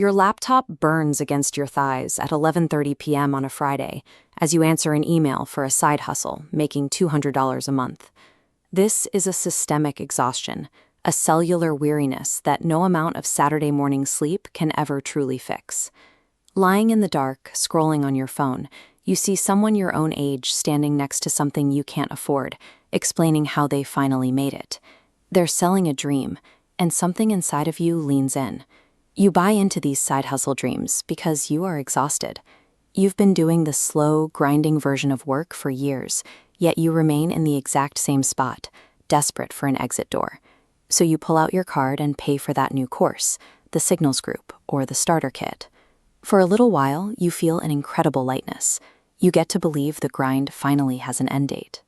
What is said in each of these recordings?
Your laptop burns against your thighs at 11:30 p.m. on a Friday as you answer an email for a side hustle, making $200 a month. This is a systemic exhaustion, a cellular weariness that no amount of Saturday morning sleep can ever truly fix. Lying in the dark, scrolling on your phone, you see someone your own age standing next to something you can't afford, explaining how they finally made it. They're selling a dream, and something inside of you leans in. You buy into these side hustle dreams because you are exhausted. You've been doing the slow, grinding version of work for years, yet you remain in the exact same spot, desperate for an exit door. So you pull out your card and pay for that new course, the Signals group, or the starter kit. For a little while, you feel an incredible lightness. You get to believe the grind finally has an end date.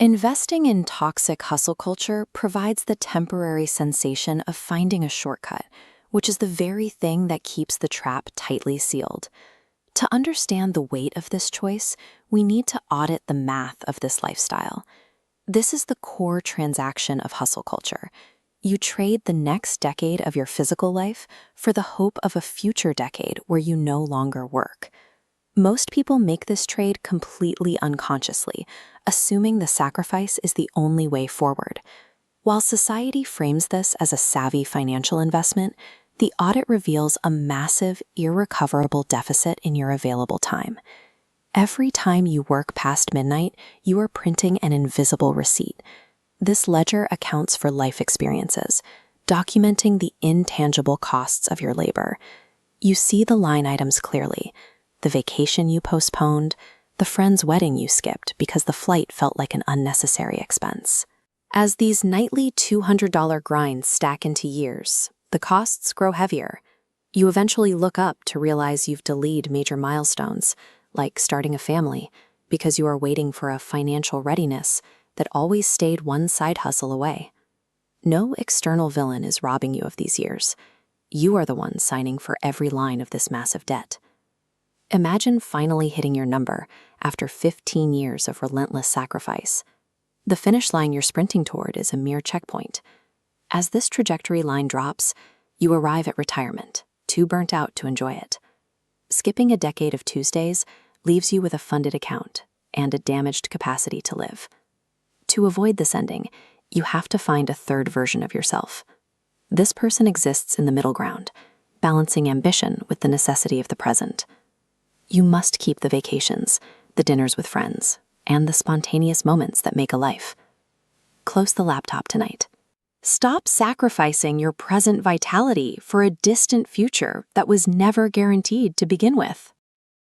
Investing in toxic hustle culture provides the temporary sensation of finding a shortcut, which is the very thing that keeps the trap tightly sealed. To understand the weight of this choice, we need to audit the math of this lifestyle. This is the core transaction of hustle culture. You trade the next decade of your physical life for the hope of a future decade where you no longer work. Most people make this trade completely unconsciously, assuming the sacrifice is the only way forward. While society frames this as a savvy financial investment, the audit reveals a massive, irrecoverable deficit in your available time. Every time you work past midnight, you are printing an invisible receipt. This ledger accounts for life experiences, documenting the intangible costs of your labor. You see the line items clearly: the vacation you postponed, the friend's wedding you skipped because the flight felt like an unnecessary expense. As these nightly $200 grinds stack into years, the costs grow heavier. You eventually look up to realize you've delayed major milestones, like starting a family, because you are waiting for a financial readiness that always stayed one side hustle away. No external villain is robbing you of these years. You are the one signing for every line of this massive debt. Imagine finally hitting your number after 15 years of relentless sacrifice. The finish line you're sprinting toward is a mere checkpoint. As this trajectory line drops, you arrive at retirement, too burnt out to enjoy it. Skipping a decade of Tuesdays leaves you with a funded account and a damaged capacity to live. To avoid this ending, you have to find a third version of yourself. This person exists in the middle ground, balancing ambition with the necessity of the present. You must keep the vacations, the dinners with friends, and the spontaneous moments that make a life. Close the laptop tonight. Stop sacrificing your present vitality for a distant future that was never guaranteed to begin with.